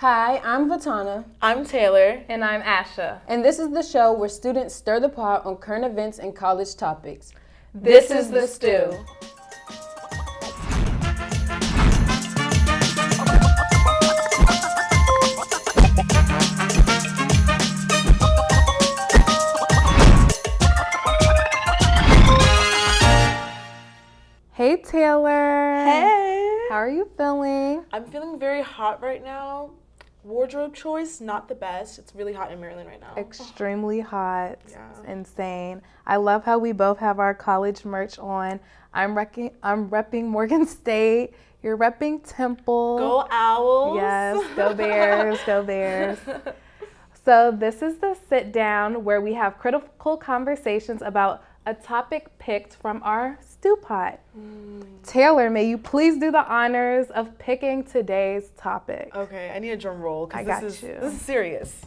Hi, I'm Vatana. I'm Taylor. And I'm Asha. And this is the show where students stir the pot on current events and college topics. This is The Stew. Hey Taylor. Hey. How are you feeling? I'm feeling very hot right now. Wardrobe choice, not the best. It's really hot in Maryland right now. Extremely hot. Yeah. It's insane. I love how we both have our college merch on. I'm repping Morgan State. You're repping Temple. Go Owls. Yes, go Bears, go Bears. So this is the sit down where we have critical conversations about a topic picked from our stew pot. Taylor, may you please do the honors of picking today's topic? Okay, I need a drum roll I because got this you. is serious.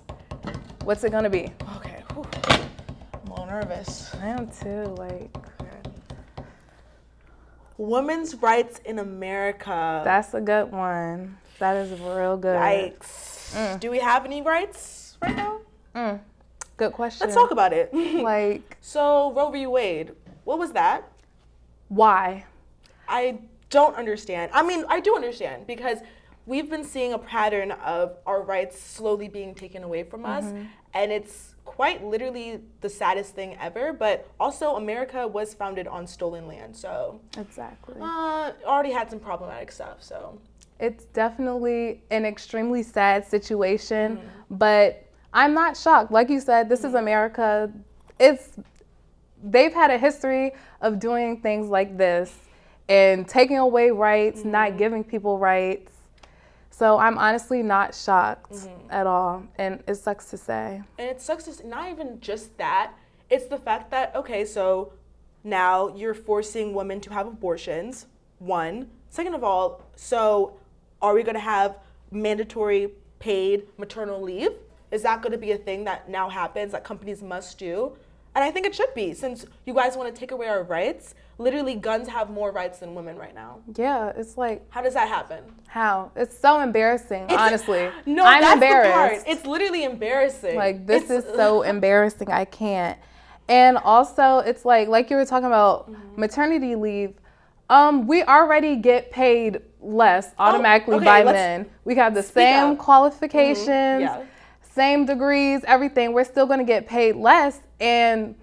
What's it gonna be? Okay, whew. I'm a little nervous. I am too, Women's rights in America. That's a good one. That is real good. Yikes. Do we have any rights right now? Good question. Let's talk about it. So Roe v. Wade, what was that? Why? I don't understand. I mean, I do understand because we've been seeing a pattern of our rights slowly being taken away from us, and it's quite literally the saddest thing ever, but also America was founded on stolen land, so Exactly. already had some problematic stuff, so. It's definitely an extremely sad situation, but I'm not shocked. Like you said, this is America. They've had a history of doing things like this and taking away rights, not giving people rights. So I'm honestly not shocked at all, and it sucks to say. And it sucks to not even just that, it's the fact that, okay, so now you're forcing women to have abortions, one. Second of all, so are we gonna have mandatory paid maternal leave? Is that gonna be a thing that now happens that companies must do? And I think it should be, since you guys wanna take away our rights. Literally, guns have more rights than women right now. Yeah, it's like, How does that happen? how? It's so embarrassing, honestly. No, I'm that's embarrassed. the part. It's literally embarrassing. Like, this is so embarrassing. I can't. And also, it's like you were talking about maternity leave. We already get paid less automatically by men. We have the same qualifications, same degrees, everything. We're still going to get paid less. And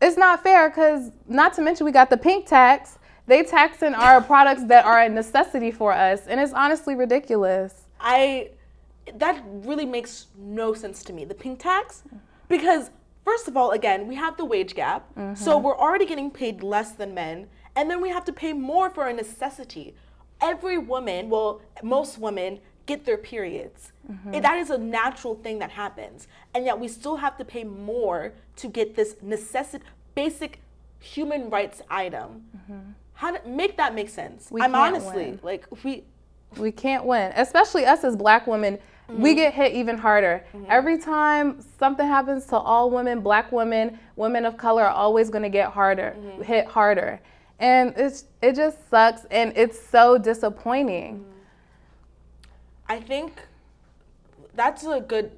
it's not fair because, not to mention, we got the pink tax. They taxing our products that are a necessity for us. And it's honestly ridiculous. That really makes no sense to me, the pink tax, because first of all, again, we have the wage gap, so we're already getting paid less than men, and then we have to pay more for a necessity. Every woman, well, most women get their periods. That is a natural thing that happens, and yet we still have to pay more to get this basic human rights item. How to make that make sense? I'm honestly win. We can't win, especially us as Black women. We get hit even harder. Every time something happens to all women, Black women, women of color are always going to get hit harder. And it just sucks, and it's so disappointing. I think that's a good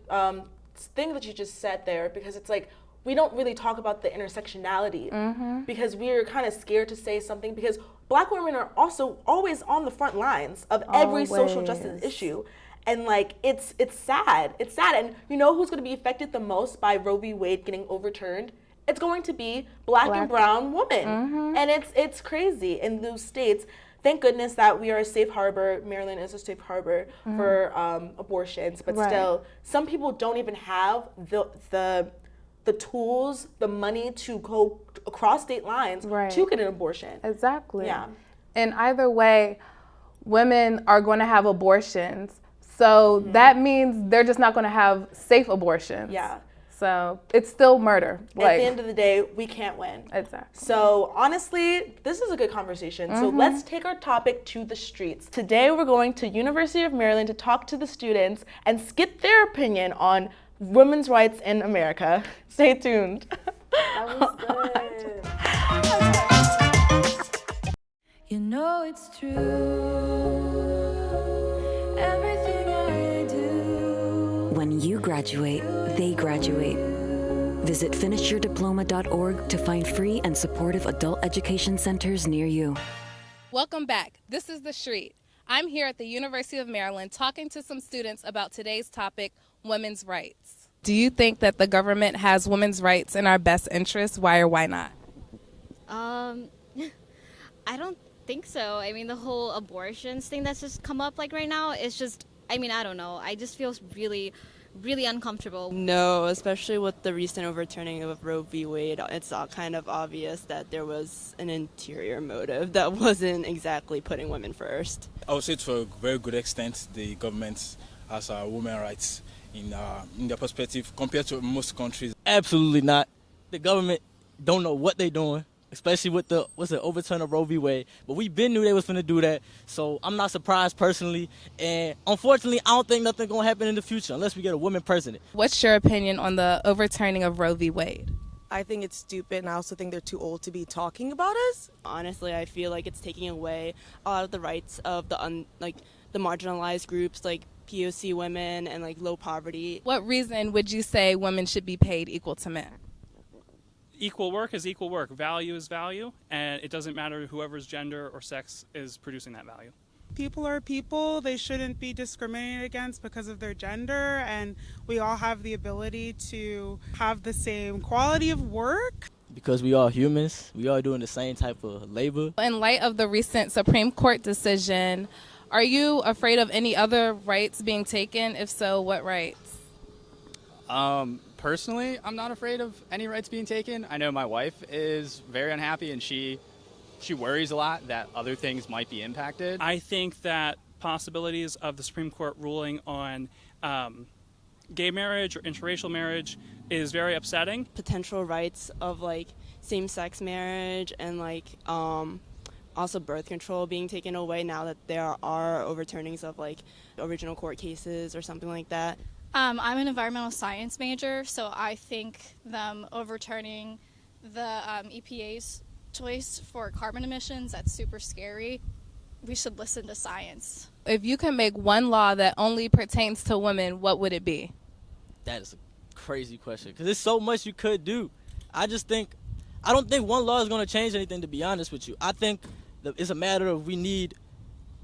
thing that you just said there, because it's like we don't really talk about the intersectionality because we're kind of scared to say something, because Black women are also always on the front lines of every social justice issue. And like, it's sad. It's sad. And you know who's going to be affected the most by Roe v. Wade getting overturned? It's going to be Black and brown women. And it's crazy in those states. Thank goodness that we are a safe harbor. Maryland is a safe harbor for abortions. But still, some people don't even have the tools, the money to go across state lines to get an abortion. Exactly. Yeah. And either way, women are going to have abortions. So that means they're just not going to have safe abortions. Yeah. So it's still murder. At the end of the day, we can't win. Exactly. So honestly, this is a good conversation. So let's take our topic to the streets. Today we're going to University of Maryland to talk to the students and get their opinion on women's rights in America. Stay tuned. That was good. You know it's true. Everything I do when you graduate, they graduate. Visit finishyourdiploma.org to find free and supportive adult education centers near you. Welcome back. This is The Street. I'm here at the University of Maryland talking to some students about today's topic, women's rights. Do you think that the government has women's rights in our best interest? Why or why not? I don't think so. I mean, the whole abortions thing that's just come up like right now, it's just, I mean, I don't know. I just feel really uncomfortable. No, especially with the recent overturning of Roe v. Wade, it's kind of obvious that there was an interior motive that wasn't exactly putting women first. I would say to a very good extent the government has women's rights in their perspective compared to most countries. Absolutely not. The government don't know what they're doing, especially with the overturn of Roe v. Wade. But we been knew they was finna do that, so I'm not surprised personally. And unfortunately, I don't think nothing gonna happen in the future unless we get a woman president. What's your opinion on the overturning of Roe v. Wade? I think it's stupid, and I also think they're too old to be talking about us. Honestly, I feel like it's taking away a lot of the rights of the marginalized groups like POC women and like low poverty. What reason would you say women should be paid equal to men? Equal work is equal work. Value is value, and it doesn't matter whoever's gender or sex is producing that value. People are people. They shouldn't be discriminated against because of their gender, and we all have the ability to have the same quality of work. Because we are humans, we are doing the same type of labor. In light of the recent Supreme Court decision, are you afraid of any other rights being taken? If so, what rights? Personally, I'm not afraid of any rights being taken. I know my wife is very unhappy, and she worries a lot that other things might be impacted. I think that possibilities of the Supreme Court ruling on gay marriage or interracial marriage is very upsetting. Potential rights of like same-sex marriage and like also birth control being taken away now that there are overturnings of like original court cases or something like that. I'm an environmental science major, so I think them overturning the EPA's choice for carbon emissions, that's super scary. We should listen to science. If you can make one law that only pertains to women, what would it be? That is a crazy question because there's so much you could do. I don't think one law is going to change anything, to be honest with you. I think it's a matter of we need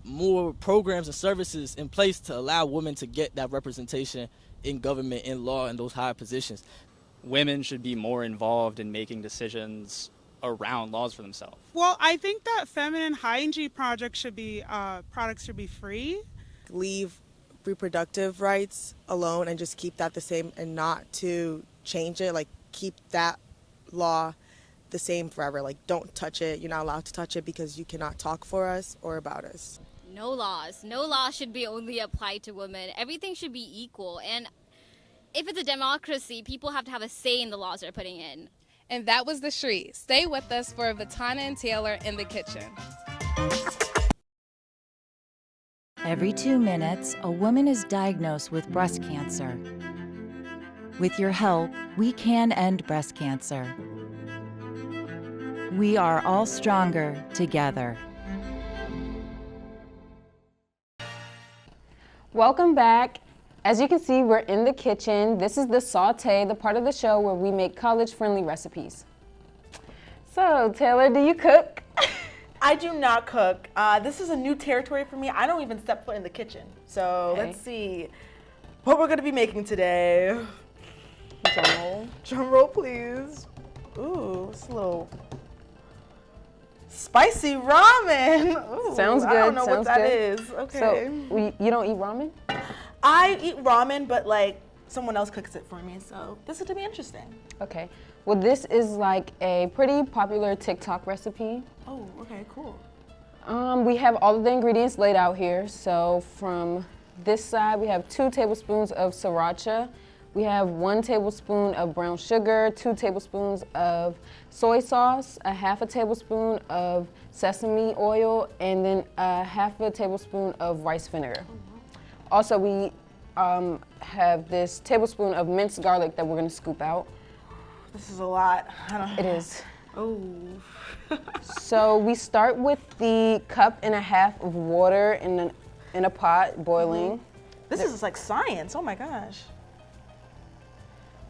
more programs and services in place to allow women to get that representation in government, in law, in those high positions. Women should be more involved in making decisions around laws for themselves. Well, I think that feminine hygiene products should be free. Leave reproductive rights alone and just keep that the same and not to change it. Like, keep that law the same forever. Like, don't touch it. You're not allowed to touch it because you cannot talk for us or about us. No laws. No law should be only applied to women. Everything should be equal. And if it's a democracy, people have to have a say in the laws they're putting in. And that was The Street. Stay with us for Vatana and Taylor in the kitchen. Every 2 minutes, a woman is diagnosed with breast cancer. With your help, we can end breast cancer. We are all stronger together. Welcome back. As you can see, we're in the kitchen. This is the saute, the part of the show where we make college-friendly recipes. So, Taylor, do you cook? I do not cook. This is a new territory for me. I don't even step foot in the kitchen. So Let's see what we're gonna be making today. Drum roll, please. Ooh, it's a little spicy ramen. Ooh, Sounds good. I don't know Sounds what that good. is. Okay. So, you don't eat ramen? I eat ramen, but like someone else cooks it for me. So this is to be interesting. Okay. Well, this is like a pretty popular TikTok recipe. Oh, okay, cool. We have all of the ingredients laid out here. So from this side, we have 2 tablespoons of sriracha. We have 1 tablespoon of brown sugar, 2 tablespoons of soy sauce, a half a tablespoon of sesame oil, and then a half a tablespoon of rice vinegar. Also, we have this tablespoon of minced garlic that we're gonna scoop out. This is a lot. It is. Oh. So we start with the 1.5 cups of water in a pot boiling. This is like science. Oh my gosh.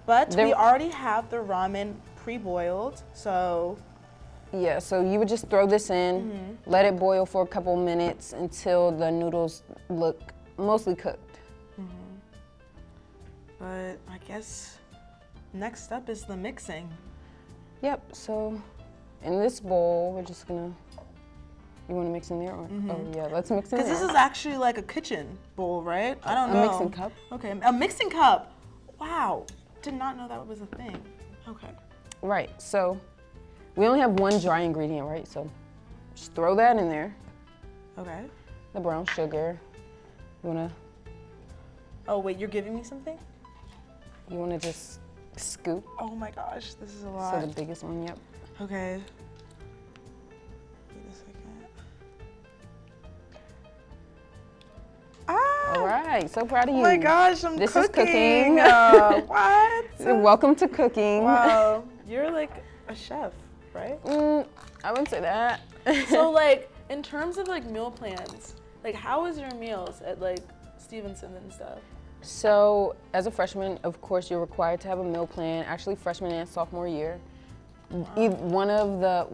But we already have the ramen pre-boiled, so. Yeah, so you would just throw this in, let it boil for a couple minutes until the noodles look mostly cooked. But I guess next up is the mixing. Yep, so in this bowl, we're just gonna, you wanna mix in there? Or, oh yeah, let's mix in there. Because this is actually like a kitchen bowl, right? I don't know. A mixing cup. Okay, a mixing cup. Wow, did not know that was a thing. Okay. Right, so we only have one dry ingredient, right? So just throw that in there. Okay. The brown sugar. You wanna? Oh wait, you're giving me something? You wanna just scoop? Oh my gosh, this is a lot. So the biggest one, yep. Okay. Wait a second. Ah! All right, so proud of you. Oh my gosh, I'm this cooking. This is cooking. What? Welcome to cooking. Wow, you're like a chef, right? I wouldn't say that. So like, in terms of like meal plans, like how is your meals at like Stevenson and stuff? So as a freshman, of course, you're required to have a meal plan, actually freshman and sophomore year. Wow. One of the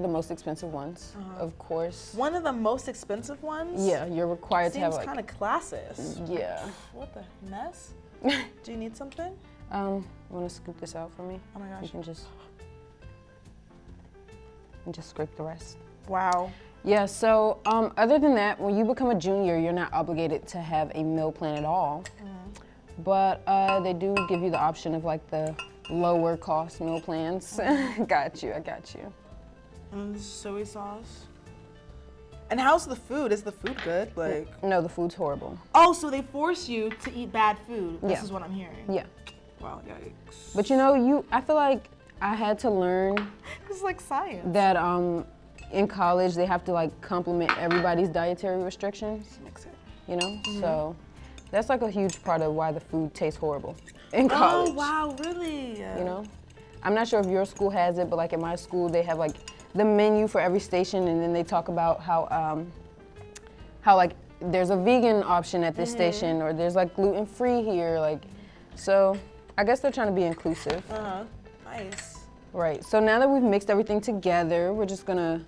most expensive ones, of course. One of the most expensive ones? Yeah, you're required to have like. Seems kind of classist. Yeah. What the mess? Do you need something? Want to scoop this out for me? Oh my gosh. You can just scrape the rest. Wow. Yeah, so other than that, when you become a junior, you're not obligated to have a meal plan at all. But they do give you the option of like the lower cost meal plans. Got you, I got you. And soy sauce. And how's the food? Is the food good? Like no, the food's horrible. Oh, so they force you to eat bad food. This is what I'm hearing. Yeah. Wow, yikes. But you know, I feel like I had to learn. It's like science. That in college they have to like complement everybody's dietary restrictions. Mix it. You know, so that's like a huge part of why the food tastes horrible in college. Oh wow, really? You know, I'm not sure if your school has it, but like at my school they have like the menu for every station, and then they talk about how like there's a vegan option at this station, or there's like gluten-free here, like, so I guess they're trying to be inclusive. Nice. Right. So now that we've mixed everything together, we're just gonna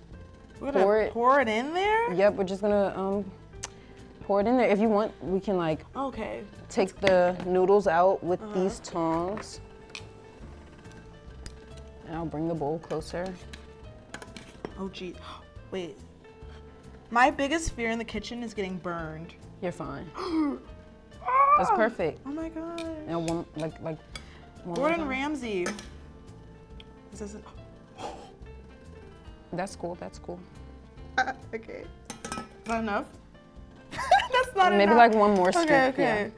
pour it in there? Yep, we're just gonna pour it in there. If you want, we can like take the noodles out with these tongs. And I'll bring the bowl closer. Oh gee, wait. My biggest fear in the kitchen is getting burned. You're fine. That's perfect. Oh my gosh. Now one Gordon Ramsay. That's cool, that's cool. Okay. Is that enough? That's not enough. Maybe like one more scoop. Okay.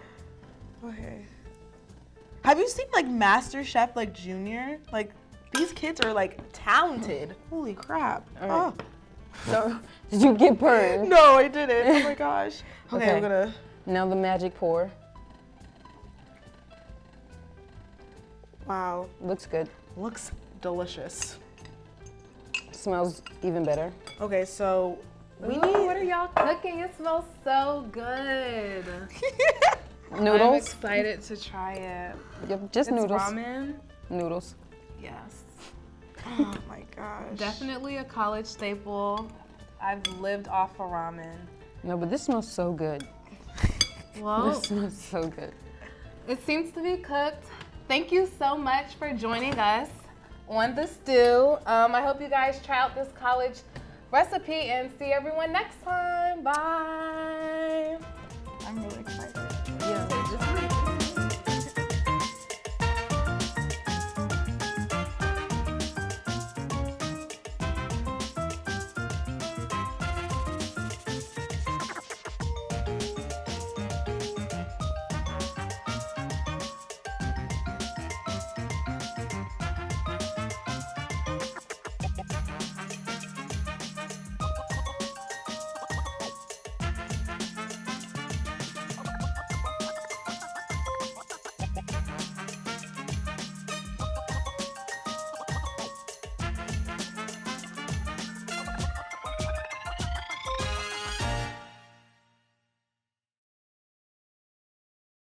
Have you seen like Master Chef like Junior? Like these kids are like talented. Holy crap. All right. So, did you get burned? No, I didn't. Oh my gosh. Okay, I'm gonna. Now the magic pour. Wow. Looks good. Looks delicious. Smells even better. Okay, so we need. What are y'all cooking? It smells so good. Noodles. I'm excited to try it. Yep, just it's noodles. Ramen. Noodles. Yes. Oh my gosh. Definitely a college staple. I've lived off of ramen. No, but this smells so good. Well, this smells so good. It seems to be cooked. Thank you so much for joining us on the stew. I hope you guys try out this college recipe and see everyone next time. Bye. I'm really excited.